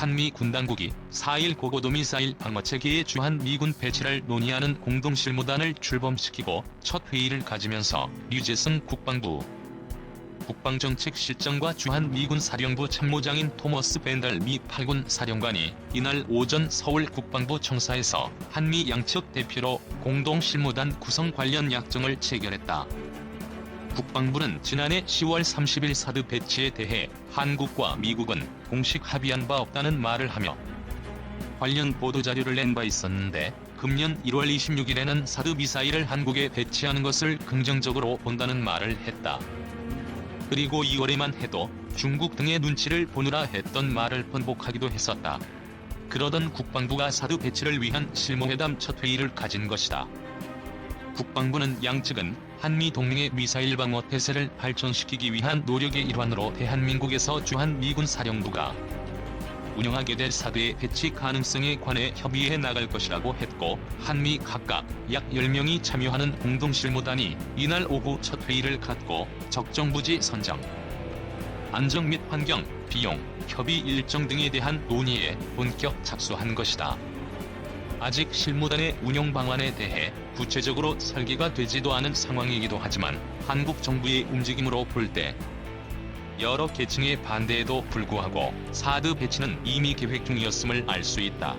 한미 군당국이 4일 고고도미사일 방어체계의 주한미군 배치를 논의하는 공동실무단을 출범시키고 첫 회의를 가지면서 류재승 국방부 국방정책실장과 주한미군 사령부 참모장인 토머스 벤달 미 8군 사령관이 이날 오전 서울 국방부 청사에서 한미 양측 대표로 공동실무단 구성 관련 약정을 체결했다. 국방부는 지난해 10월 30일 사드 배치에 대해 한국과 미국은 공식 합의한 바 없다는 말을 하며 관련 보도자료를 낸 바 있었는데 금년 1월 26일에는 사드 미사일을 한국에 배치하는 것을 긍정적으로 본다는 말을 했다. 그리고 2월에만 해도 중국 등의 눈치를 보느라 했던 말을 번복하기도 했었다. 그러던 국방부가 사드 배치를 위한 실무회담 첫 회의를 가진 것이다. 국방부는 양측은 한미 동맹의 미사일 방어 태세를 발전시키기 위한 노력의 일환으로 대한민국에서 주한미군 사령부가 운영하게 될 사드의 배치 가능성에 관해 협의해 나갈 것이라고 했고, 한미 각각 약 10명이 참여하는 공동실무단이 이날 오후 첫 회의를 갖고 적정부지 선정, 안정 및 환경, 비용, 협의 일정 등에 대한 논의에 본격 착수한 것이다. 아직 실무단의 운영 방안에 대해 구체적으로 설계가 되지도 않은 상황이기도 하지만 한국 정부의 움직임으로 볼 때 여러 계층의 반대에도 불구하고 사드 배치는 이미 계획 중이었음을 알 수 있다.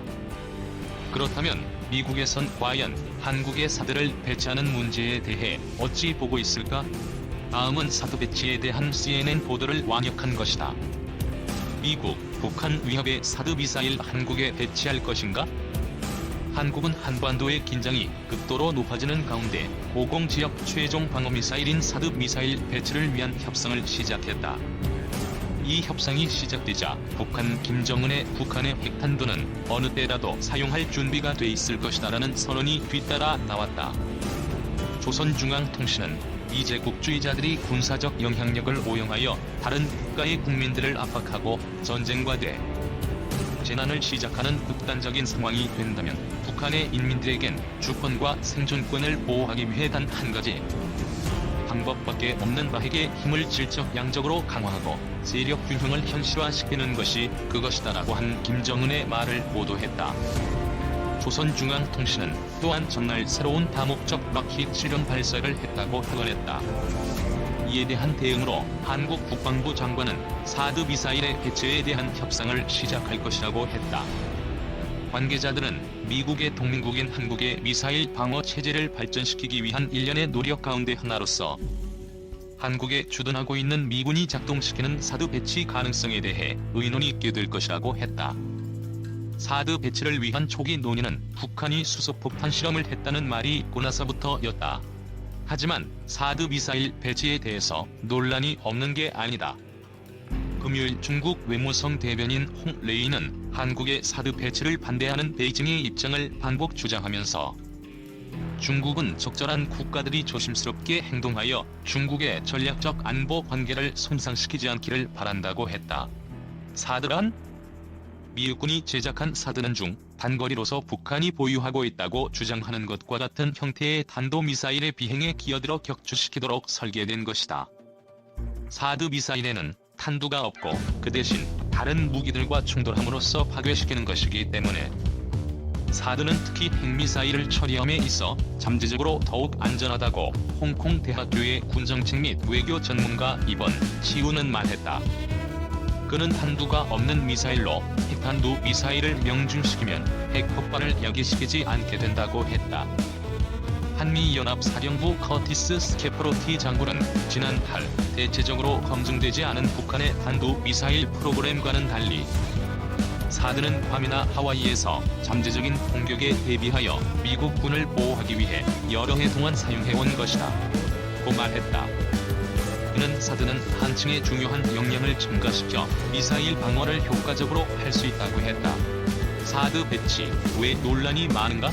그렇다면 미국에선 과연 한국의 사드를 배치하는 문제에 대해 어찌 보고 있을까? 다음은 사드 배치에 대한 CNN 보도를 완역한 것이다. 미국, 북한 위협에 사드 미사일 한국에 배치할 것인가? 한국은 한반도의 긴장이 극도로 높아지는 가운데 고공지역 최종 방어미사일인 사드 미사일 배치를 위한 협상을 시작했다. 이 협상이 시작되자 북한 김정은의 북한의 핵탄두는 어느 때라도 사용할 준비가 돼 있을 것이다라는 선언이 뒤따라 나왔다. 조선중앙통신은 이제국주의자들이 군사적 영향력을 오용하여 다른 국가의 국민들을 압박하고 전쟁과 재난을 시작하는 극단적인 상황이 된다면 북한의 인민들에겐 주권과 생존권을 보호하기 위해 단 한 가지 방법밖에 없는 바핵의 힘을 질적 양적으로 강화하고 세력 균형을 현실화시키는 것이 그것이다라고 한 김정은의 말을 보도했다. 조선중앙통신은 또한 전날 새로운 다목적 락킷 실험 발사를 했다고 확언했다. 이에 대한 대응으로 한국 국방부 장관은 사드 미사일의 배치에 대한 협상을 시작할 것이라고 했다. 관계자들은 미국의 동맹국인 한국의 미사일 방어 체제를 발전시키기 위한 일련의 노력 가운데 하나로서 한국에 주둔하고 있는 미군이 작동시키는 사드 배치 가능성에 대해 의논이 있게 될 것이라고 했다. 사드 배치를 위한 초기 논의는 북한이 수소폭탄 실험을 했다는 말이 있고 나서부터였다. 하지만 사드 미사일 배치에 대해서 논란이 없는 게 아니다. 금요일 중국 외무성 대변인 홍 레이는 한국의 사드 배치를 반대하는 베이징의 입장을 반복 주장하면서 중국은 적절한 국가들이 조심스럽게 행동하여 중국의 전략적 안보 관계를 손상시키지 않기를 바란다고 했다. 사드란? 미국군이 제작한 사드는 중 단거리로서 북한이 보유하고 있다고 주장하는 것과 같은 형태의 탄도미사일의 비행에 기어들어 격추시키도록 설계된 것이다. 사드 미사일에는 탄두가 없고 그 대신 다른 무기들과 충돌함으로써 파괴시키는 것이기 때문에 사드는 특히 핵미사일을 처리함에 있어 잠재적으로 더욱 안전하다고 홍콩 대학교의 군정책 및 외교 전문가 이번 치우는 말했다. 그는 탄두가 없는 미사일로 핵탄두 미사일을 명중시키면 핵 폭발을 야기시키지 않게 된다고 했다. 한미연합사령부 커티스 스케프로티 장군은 지난달 대체적으로 검증되지 않은 북한의 탄두 미사일 프로그램과는 달리 사드는 괌이나 하와이에서 잠재적인 공격에 대비하여 미국 군을 보호하기 위해 여러 해 동안 사용해온 것이다 고 말했다. 그는 사드는 한층의 중요한 역량을 첨가시켜 미사일 방어를 효과적으로 할 수 있다고 했다. 사드 배치, 왜 논란이 많은가?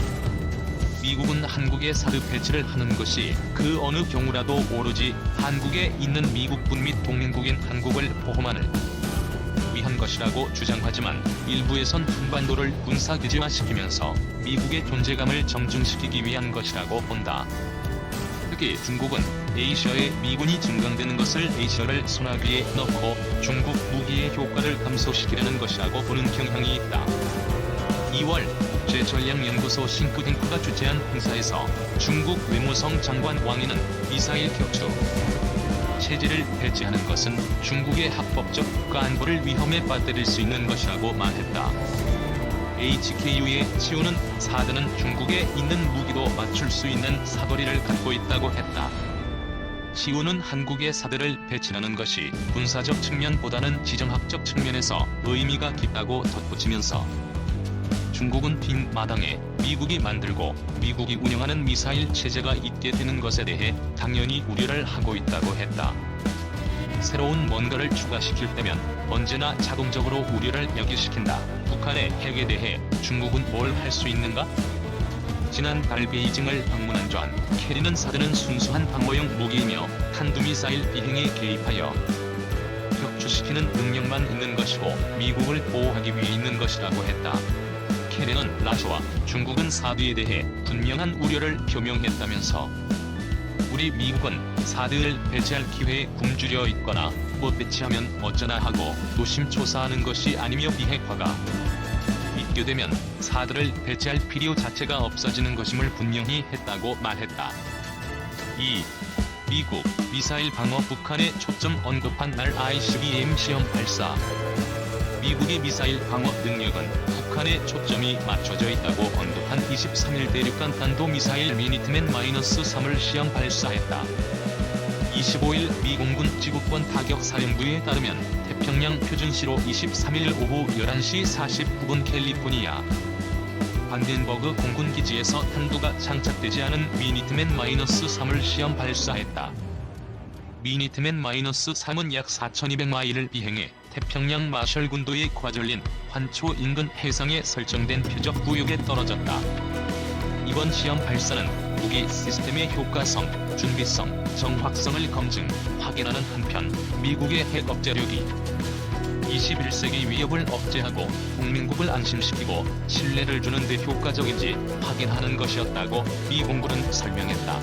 미국은 한국의 사드 배치를 하는 것이 그 어느 경우라도 오로지 한국에 있는 미국군 및 동맹국인 한국을 보호만을 위한 것이라고 주장하지만 일부에선 한반도를 군사기지화시키면서 미국의 존재감을 정증시키기 위한 것이라고 본다. 특히 중국은 에이시아에 미군이 증강되는 것을 에이시아를 소나기에 넣고 중국 무기의 효과를 감소시키려는 것이라고 보는 경향이 있다. 2월 국제전략연구소 싱크탱크가 주최한 행사에서 중국 외무성 장관 왕이는 미사일 격추 체제를 배치하는 것은 중국의 합법적 국가 안보를 위험에 빠뜨릴 수 있는 것이라고 말했다. HKU의 치우는 사드는 중국에 있는 무기도 맞출 수 있는 사거리를 갖고 있다고 했다. 치우는 한국의 사드를 배치하는 것이 군사적 측면보다는 지정학적 측면에서 의미가 깊다고 덧붙이면서 중국은 빈 마당에 미국이 만들고 미국이 운영하는 미사일 체제가 있게 되는 것에 대해 당연히 우려를 하고 있다고 했다. 새로운 뭔가를 추가시킬 때면 언제나 자동적으로 우려를 야기시킨다. 북한의 핵에 대해 중국은 뭘 할 수 있는가? 지난달 베이징을 방문한 존 케리는 사드는 순수한 방어용 무기이며 탄두미사일 비행에 개입하여 격추시키는 능력만 있는 것이고 미국을 보호하기 위해 있는 것이라고 했다. 케리는 러시아와 중국은 사드에 대해 분명한 우려를 표명했다면서 우리 미국은 사드를 배치할 기회에 굶주려 있거나 못 배치하면 어쩌나 하고 노심초사하는 것이 아니며 비핵화가 있게 되면 사드를 배치할 필요 자체가 없어지는 것임을 분명히 했다고 말했다. 2. 미국 미사일 방어 북한의 초점 언급한 날 ICBM 시험 발사. 미국의 미사일 방어 능력은 북한의 초점이 맞춰져 있다고 언급한 23일 대륙간 탄도미사일 미니트맨-3을 시험 발사했다. 25일 미 공군 지구권 타격사령부에 따르면 태평양 표준시로 23일 오후 11시 49분 캘리포니아 반덴버그 공군기지에서 탄두가 장착되지 않은 미니트맨-3을 시험 발사했다. 미니트맨-3은 약 4,200마일을 비행해 태평양 마셜 군도의 과절린 환초 인근 해상에 설정된 표적 구역에 떨어졌다. 이번 시험 발사는 무기 시스템의 효과성, 준비성, 정확성을 검증, 확인하는 한편 미국의 핵 억제력이 21세기 위협을 억제하고 동맹국을 안심시키고 신뢰를 주는 데 효과적인지 확인하는 것이었다고 미 공군은 설명했다.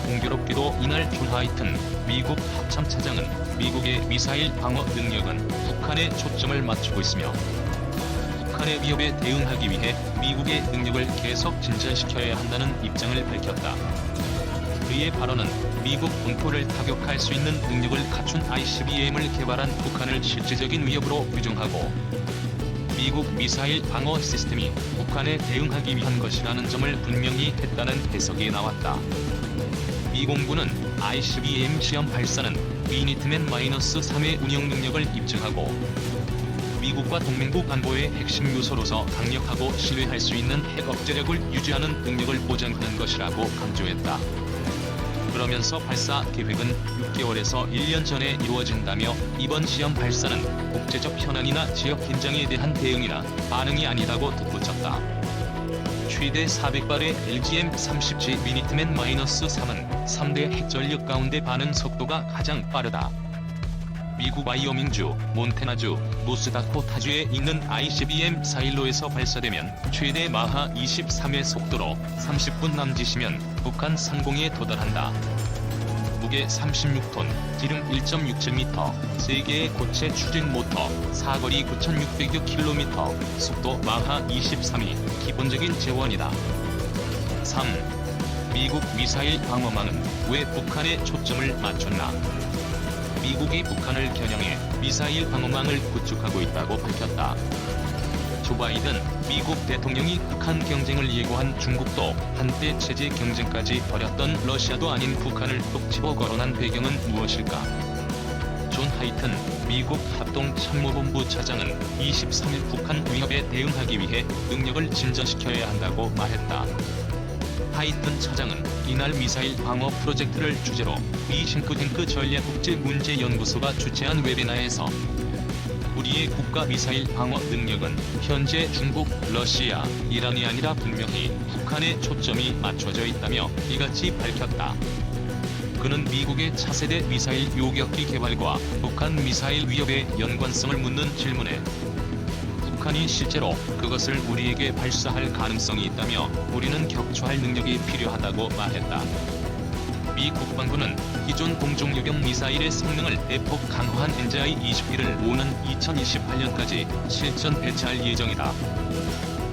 공교롭게도 이날 존 하이튼 미국 합참차장은 미국의 미사일 방어 능력은 북한에 초점을 맞추고 있으며 북한의 위협에 대응하기 위해 미국의 능력을 계속 진전시켜야 한다는 입장을 밝혔다. 그의 발언은 미국 본토를 타격할 수 있는 능력을 갖춘 ICBM을 개발한 북한을 실질적인 위협으로 규정하고 미국 미사일 방어 시스템이 북한에 대응하기 위한 것이라는 점을 분명히 했다는 해석이 나왔다. 미 공군은 ICBM 시험 발사는 미니트맨-3의 운영 능력을 입증하고 미국과 동맹국 안보의 핵심 요소로서 강력하고 신뢰할 수 있는 핵 억제력을 유지하는 능력을 보장하는 것이라고 강조했다. 그러면서 발사 계획은 6개월에서 1년 전에 이루어진다며 이번 시험 발사는 국제적 현안이나 지역 긴장에 대한 대응이나 반응이 아니다고 덧붙였다. 최대 400발의 LGM-30G 미니트맨-3은 3대 핵전력 가운데 반응 속도가 가장 빠르다. 미국 와이오밍주, 몬태나주, 노스다코타주에 있는 ICBM 사일로에서 발사되면 최대 마하 23의 속도로 30분 남짓이면 북한 상공에 도달한다. 무게 36톤, 지름 1.67m, 3개의 고체 추진 모터, 사거리 9,600여 킬로미터, 속도 마하 23이 기본적인 재원이다. 3. 미국 미사일 방어망은 왜 북한에 초점을 맞췄나? 미국이 북한을 겨냥해 미사일 방어망을 구축하고 있다고 밝혔다. 조 바이든 미국 대통령이 북한 경쟁을 예고한 중국도 한때 체제 경쟁까지 벌였던 러시아도 아닌 북한을 뚝 집어 거론한 배경은 무엇일까? 존 하이튼 미국 합동참모본부 차장은 23일 북한 위협에 대응하기 위해 능력을 진전시켜야 한다고 말했다. 하이튼 차장은 이날 미사일 방어 프로젝트를 주제로 미 싱크탱크 전략국제문제연구소가 주최한 웨비나에서 우리의 국가 미사일 방어 능력은 현재 중국, 러시아, 이란이 아니라 분명히 북한에 초점이 맞춰져 있다며 이같이 밝혔다. 그는 미국의 차세대 미사일 요격기 개발과 북한 미사일 위협의 연관성을 묻는 질문에 북한이 실제로 그것을 우리에게 발사할 가능성이 있다며 우리는 격추할 능력이 필요하다고 말했다. 미 국방부는 기존 공중요격 미사일의 성능을 대폭 강화한 NGI-21을 오는 2028년까지 실전 배치할 예정이다.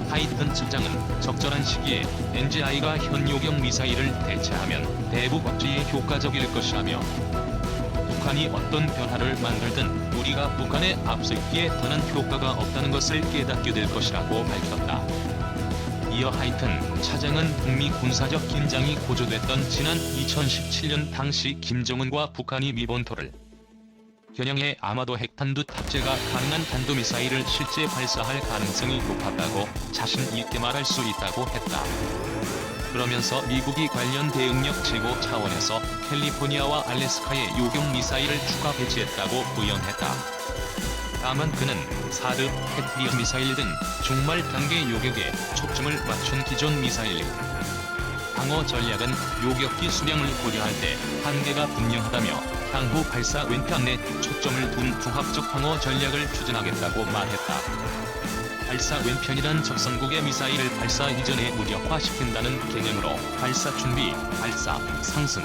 하이튼 측장은 적절한 시기에 NGI가 현 요격 미사일을 대체하면 대북 억제에 효과적일 것이라며 북한이 어떤 변화를 만들든 우리가 북한에 앞서 있기에 더는 효과가 없다는 것을 깨닫게 될 것이라고 밝혔다. 이어 하이튼 차장은 북미 군사적 긴장이 고조됐던 지난 2017년 당시 김정은과 북한이 미본토를 겨냥해 아마도 핵탄두 탑재가 가능한 탄도미사일을 실제 발사할 가능성이 높았다고 자신 있게 말할 수 있다고 했다. 그러면서 미국이 관련 대응력 제고 차원에서 캘리포니아와 알래스카에 요격 미사일을 추가 배치했다고 부연했다. 다만 그는 사드, 패트리엇 미사일 등 중말 단계 요격에 초점을 맞춘 기존 미사일 방어 전략은 요격기 수량을 고려할 때 한계가 분명하다며 향후 발사 왼편에 초점을 둔 종합적 방어 전략을 추진하겠다고 말했다. 발사 왼편이란 적성국의 미사일을 발사 이전에 무력화시킨다는 개념으로 발사 준비, 발사, 상승,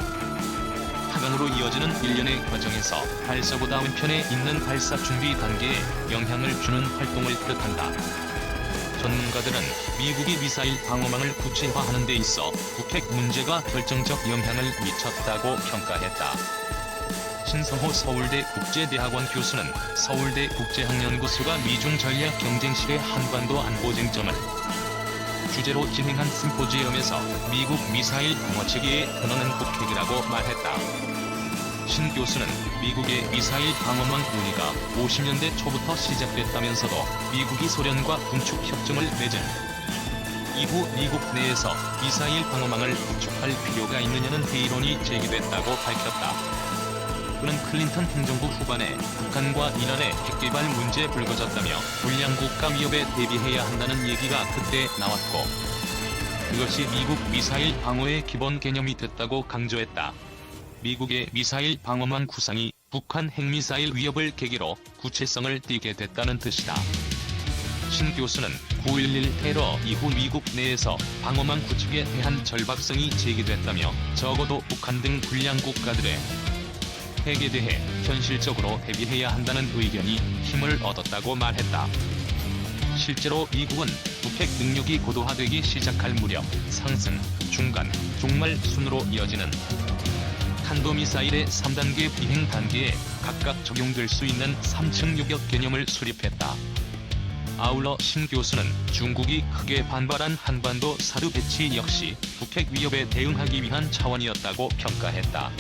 하강으로 이어지는 일련의 과정에서 발사보다 왼편에 있는 발사 준비 단계에 영향을 주는 활동을 뜻한다. 전문가들은 미국이 미사일 방어망을 구체화하는 데 있어 북핵 문제가 결정적 영향을 미쳤다고 평가했다. 신성호 서울대 국제대학원 교수는 서울대 국제학연구소가 미중 전략 경쟁 시대 한반도 안보 쟁점을 주제로 진행한 심포지엄에서 미국 미사일 방어 체계의 근원은 북핵이라고 말했다. 신 교수는 미국의 미사일 방어망 논의가 50년대 초부터 시작됐다면서도 미국이 소련과 군축 협정을 맺은 이후 미국 내에서 미사일 방어망을 구축할 필요가 있느냐는 회의론이 제기됐다고 밝혔다. 그는 클린턴 행정부 후반에 북한과 이란의 핵개발 문제에 불거졌다며 불량국가 위협에 대비해야 한다는 얘기가 그때 나왔고 이것이 미국 미사일 방어의 기본 개념이 됐다고 강조했다. 미국의 미사일 방어망 구상이 북한 핵미사일 위협을 계기로 구체성을 띠게 됐다는 뜻이다. 신 교수는 9.11 테러 이후 미국 내에서 방어망 구축에 대한 절박성이 제기됐다며 적어도 북한 등 불량 국가들의 핵에 대해 현실적으로 대비해야 한다는 의견이 힘을 얻었다고 말했다. 실제로 미국은 북핵 능력이 고도화되기 시작할 무렵 상승, 중간, 종말 순으로 이어지는 탄도미사일의 3단계 비행 단계에 각각 적용될 수 있는 3층 요격 개념을 수립했다. 아울러 신 교수는 중국이 크게 반발한 한반도 사드 배치 역시 북핵 위협에 대응하기 위한 차원이었다고 평가했다.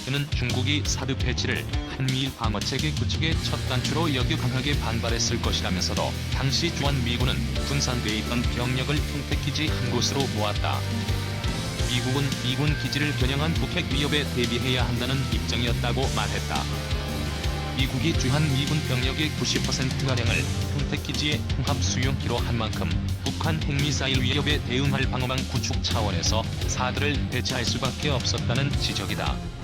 그는 중국이 사드 배치를 한미일 방어체계 구축의 첫 단추로 여겨 강하게 반발했을 것이라면서도 당시 주한미군은 분산돼 있던 병력을 평택기지 한 곳으로 모았다. 미국은 미군 기지를 겨냥한 북핵 위협에 대비해야 한다는 입장이었다고 말했다. 미국이 주한미군 병력의 90%가량을 평택기지에 통합 수용기로 한 만큼 북한 핵미사일 위협에 대응할 방어망 구축 차원에서 사드를 배치할 수밖에 없었다는 지적이다.